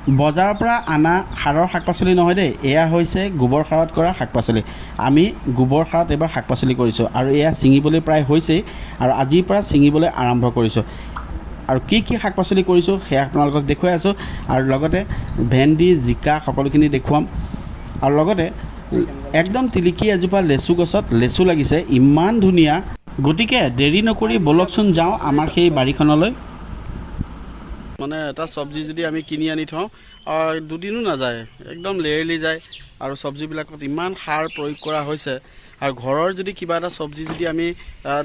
বজাৰৰ পৰা আনা সাৰৰ শাক পাচলি নহয় দেই, এয়া হৈছে গোবৰ সাৰত কৰা শাক পাচলি। আমি গোবৰ সাৰত এইবাৰ শাক পাচলি কৰিছোঁ আৰু এয়া ছিঙিবলৈ প্ৰায় হৈছেই আৰু আজিৰ পৰা ছিঙিবলৈ আৰম্ভ কৰিছোঁ। আৰু কি কি শাক পাচলি কৰিছোঁ সেয়া আপোনালোকক দেখুৱাই আছোঁ আৰু লগতে ভেন্দি জিকা সকলোখিনি দেখুৱাম। আৰু লগতে একদম তিলিকি এজোপা লেচু গছত লেচু লাগিছে, ইমান ধুনীয়া। গতিকে দেৰি নকৰি বলকচোন যাওঁ আমাৰ সেই বাৰীখনলৈ। মানে এটা চব্জি যদি আমি কিনি আনি থওঁ দুদিনো নাযায়, একদম লেৰেলি যায়। আৰু চব্জিবিলাকত ইমান সাৰ প্ৰয়োগ কৰা হৈছে। আৰু ঘৰৰ যদি কিবা এটা চব্জি যদি আমি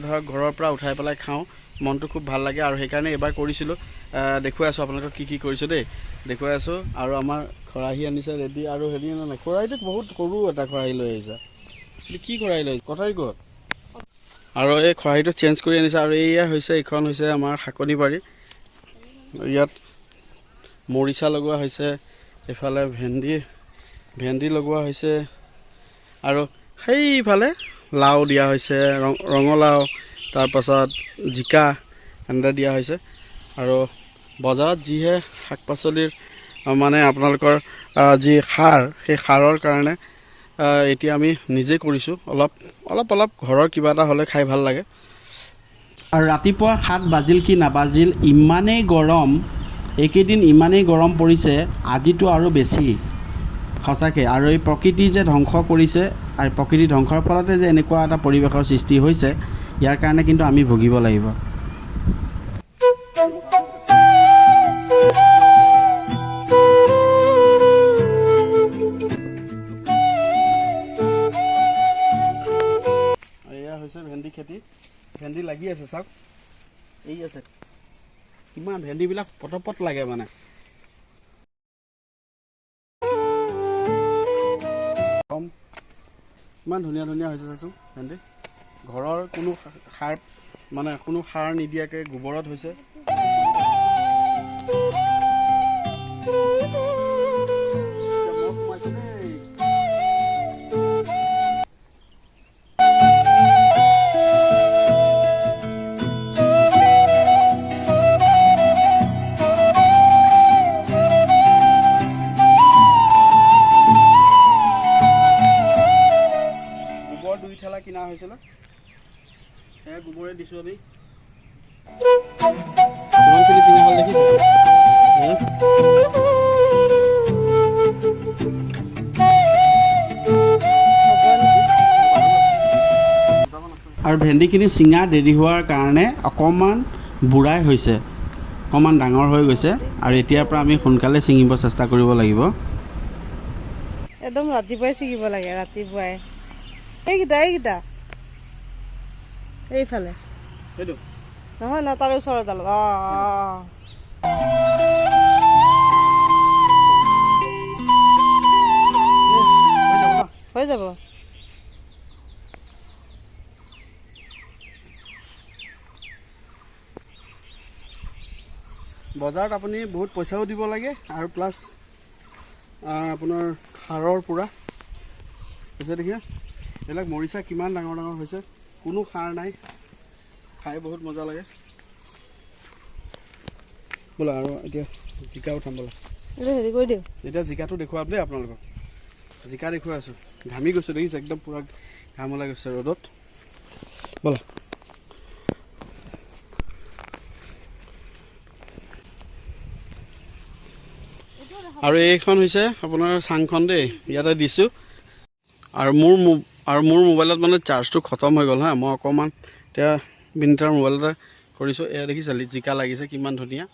ধৰক ঘৰৰ পৰা উঠাই পেলাই খাওঁ, মনটো খুব ভাল লাগে। আৰু সেইকাৰণে এবাৰ কৰিছিলোঁ, দেখুৱাই আছোঁ আপোনালোকক কি কি কৰিছোঁ দেই, দেখুৱাই আছোঁ। আৰু আমাৰ খৰাহি আনিছে ৰেডি, আৰু হেৰি নাই খৰাহিটোত বহুত সৰু এটা খৰাহি লৈ আহিছে। কি খৰাহি লৈ কটাৰী ক'ত? আৰু এই খৰাহিটো চেঞ্জ কৰি আনিছে। আৰু এয়া হৈছে, এইখন হৈছে আমাৰ শাকনি বাৰী। ইয়াত মৰিচা লগোৱা হৈছে, এইফালে ভেন্দি লগোৱা হৈছে, আৰু সেইফালে লাও দিয়া হৈছে, ৰঙালাও, তাৰপাছত জিকা এনেদৰে দিয়া হৈছে। আৰু বজাৰত যিহে শাক পাচলিৰ মানে আপোনালোকৰ যি সাৰ, সেই সাৰৰ কাৰণে এতিয়া আমি নিজে কৰিছোঁ। অলপ ঘৰৰ কিবা এটা হ'লে খাই ভাল লাগে। আৰু ৰাতিপুৱা 7 বাজিল কি নাবাজিল, ইমানেই গৰম, এইকেইদিন ইমানেই গৰম পৰিছে, আজিতো আৰু বেছি সঁচাকৈ। আৰু এই প্ৰকৃতি যে ধ্বংস কৰিছে, আৰু প্ৰকৃতি ধ্বংসৰ ফলতে যে এনেকুৱা এটা পৰিৱেশৰ সৃষ্টি হৈছে, ইয়াৰ কাৰণে কিন্তু আমি ভুগিব লাগিব। এয়া হৈছে ভেন্দি খেতি, ভেন্দি লাগি আছে চাওক, এই আছে কিমান ভেন্দিবিলাক পটপট লাগে মানে। ইমান ধুনীয়া ধুনীয়া হৈছে চাচোন ভেন্দি, ঘৰৰ কোনো সাৰ মানে কোনো সাৰ নিদিয়াকৈ গোবৰত হৈছে। গোবৰ 2 ঠেলা কিনা হৈছিলে, সেয়া গোবৰে দিছোঁ আমি। কিমানখিনি চিঙা হ'ল দেখিছে? আৰু ভেন্দিখিনি চিঙা দেৰি হোৱাৰ কাৰণে অকণমান বুঢ়াই হৈছে, অকণমান ডাঙৰ হৈ গৈছে। আৰু এতিয়াৰ পৰা আমি সোনকালে ছিঙিব চেষ্টা কৰিব লাগিব। একদম ৰাতিপুৱাই ছিঙিব লাগে, ৰাতিপুৱাই। এইকেইটা এইফালে নহয় না, তাৰ ওচৰৰ ডালত। হৈ যাব। বজাৰত আপুনি বহুত পইচাও দিব লাগে, আৰু প্লাছ আপোনাৰ সাৰৰ পৰা হৈছে। দেখিছে এইবিলাক মৰিচা কিমান ডাঙৰ ডাঙৰ হৈছে, কোনো সাৰ নাই, খাই বহুত মজা লাগে। বোলা আৰু এতিয়া জিকা উঠাম বোলা, হেৰি কৰি দিওঁ। এতিয়া জিকাটো দেখুৱাম দেই আপোনালোকক। জিকা দেখুৱাই আছোঁ, ঘামি গৈছোঁ দেখিছে, একদম পূৰা ঘাম ওলাই গৈছে ৰ'দত। ব'লা আৰু এইখন হৈছে আপোনাৰ চাংখন দেই, ইয়াতে দিছোঁ। আৰু মোৰ মোবাইলত মানে চাৰ্জটো খতম হৈ গ'ল হা, মই অকণমান এতিয়া বিনিটাৰ মোবাইলতে কৰিছোঁ। এয়া দেখিছে জিকা লাগিছে কিমান ধুনীয়া,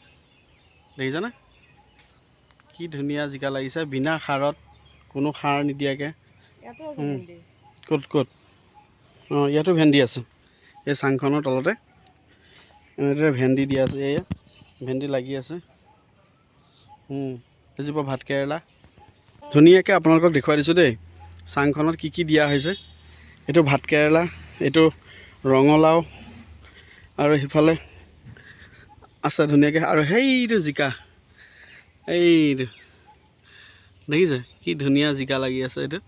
দেখিছেনে? কি ধুনীয়া জিকা লাগিছে, বিনা সাৰত, কোনো সাৰ নিদিয়াকৈ। ক'ত ইয়াতো ভেন্দি আছে, এই চাংখনৰ তলতে এনেদৰে ভেন্দি দিয়া আছে। এয়া ভেন্দি লাগি আছে। এজোপা ভাত কেৰেলা ধুনীয়াকৈ আপোনালোকক দেখুৱাই দিছোঁ দেই, চাংখনত কি কি দিয়া হৈছে। এইটো ভাত কেৰেলা, এইটো ৰঙালাও, আৰু সিফালে আছে ধুনীয়াকৈ। আৰু সেইটো জিকা, এইটো দেখিছে কি ধুনীয়া জিকা লাগি আছে। এইটো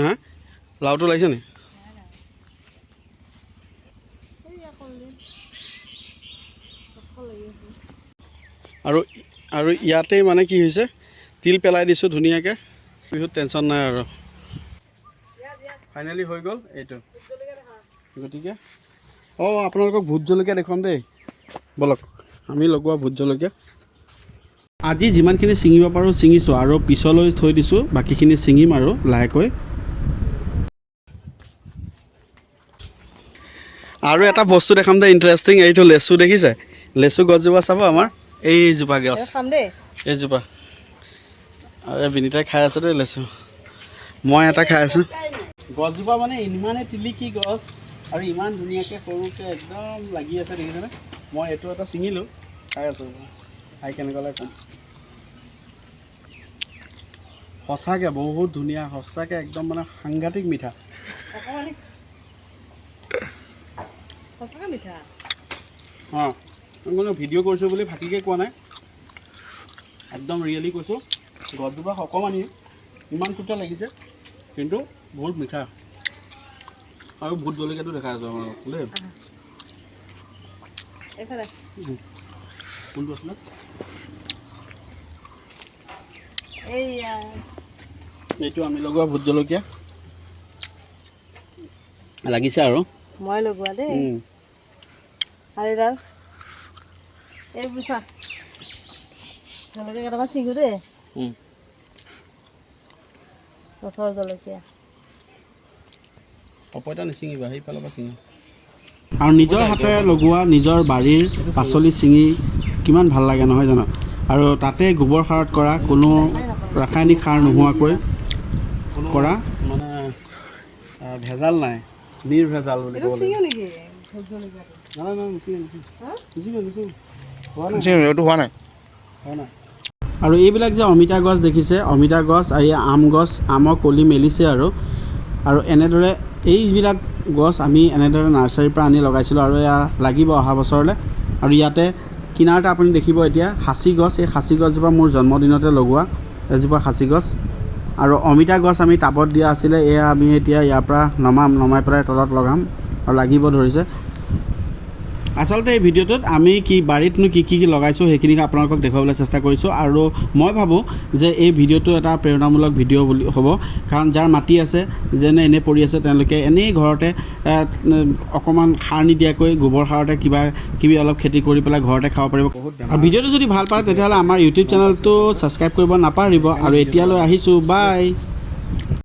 হা লাওটো লাগিছে নি? আৰু আৰু ইয়াতে মানে কি হৈছে তিল পেলাই দিছোঁ ধুনীয়াকৈ বিহুত টেনশ্যন নাই আৰু ফাইনেলি হৈ গ'ল এইটো গতিকে আপোনালোকক ভোট জলকীয়া দেখুৱাম দেই ব'লক আমি লগোৱা ভোট জলকীয়া আজি যিমানখিনি ছিঙিব পাৰোঁ ছিঙিছোঁ আৰু পিছলৈ থৈ দিছোঁ বাকীখিনি ছিঙিম আৰু লাহেকৈ আৰু এটা বস্তু দেখাম দেই ইণ্টাৰেষ্টিং এইটো লেচু দেখিছে লেচু গছজোপা চাব আমাৰ এইজোপা গছ এইজোপা আৰু বিনীতাই খাই আছে দেই লেচু মই এটা খাই আছোঁ গছজোপা মানে ইমানেই টিলিকি গছ আৰু ইমান ধুনীয়াকৈ সৰুকৈ একদম লাগি আছে দেখিছেনে মই এইটো এটা ছিঙিলোঁ খাই আছোঁ খাই কেনেকুৱা লাগে ক'ম সঁচাকৈ বহুত ধুনীয়া সঁচাকৈ একদম মানে সাংঘাতিক মিঠা অঁ মই ভিডিঅ' কৰিছোঁ বুলি ফাঁকিকৈ কোৱা নাই একদম ৰিয়েলি কৈছোঁ গছজোপা অকণমানি ইমান টুটা লাগিছে কিন্তু বহুত মিঠা আৰু ভোট জলকীয়াটো দেখাই আছোঁ আমাৰ দেই কোনটো আছিলে এইটো আমি লগোৱা ভোট জলকীয়া লাগিছে আৰু মই লগোৱা দেই আৰু এইডাল এইবোৰ চা জলকীয়া কেইটামান ছিঙো দেই গছৰ জলকীয়া অপইতা নিচিঙিবা সেইফালৰ পৰা ছিঙা আৰু নিজৰ হাতেৰে লগোৱা নিজৰ বাৰীৰ পাচলি ছিঙি কিমান ভাল লাগে নহয় জানো আৰু তাতে গোবৰ সাৰত কৰা কোনো ৰাসায়নিক সাৰ নোহোৱাকৈ কৰা মানে ভেজাল নাই নিৰ্ভেজাল বুলি ক'ব লাগিব আৰু এইবিলাক যে অমিতা গছ দেখিছে অমিতা গছ আৰু আম গছ আমৰ কলি মেলিছে আৰু এনেদৰে এইবিলাক গছ আমি এনেদৰে নাৰ্চাৰীৰ পৰা আনি লগাইছিলোঁ আৰু এয়া লাগিব অহা বছৰলৈ আৰু ইয়াতে কিনাৰতে আপুনি দেখিব এতিয়া সাঁচি গছ এই সাঁচি গছজোপা মোৰ জন্মদিনতে লগোৱা এজোপা সাঁচি গছ আৰু অমিতা গছ আমি টাবত দিয়া আছিলে এয়া আমি এতিয়া ইয়াৰ পৰা নমাই পেলাই তলত লগাম আৰু লাগিব ধৰিছে আচলতে এই ভিডিঅ'টোত আমি কি বাৰীতনো কি লগাইছোঁ সেইখিনি আপোনালোকক দেখুৱাবলৈ চেষ্টা কৰিছোঁ আৰু মই ভাবোঁ যে এই ভিডিঅ'টো এটা প্ৰেৰণামূলক ভিডিঅ' বুলি হ'ব কাৰণ যাৰ মাটি আছে যেনে এনে পৰি আছে তেওঁলোকে এনেই ঘৰতে অকণমান সাৰ নিদিয়াকৈ গোবৰ সাৰতে কিবা কিবি অলপ খেতি কৰি পেলাই ঘৰতে খাব পাৰিব আৰু ভিডিঅ'টো যদি ভাল পায় তেতিয়াহ'লে আমাৰ ইউটিউব চেনেলটো ছাবস্ক্ৰাইব কৰিব নাপাহৰিব আৰু এতিয়ালৈ আহিছোঁ বাই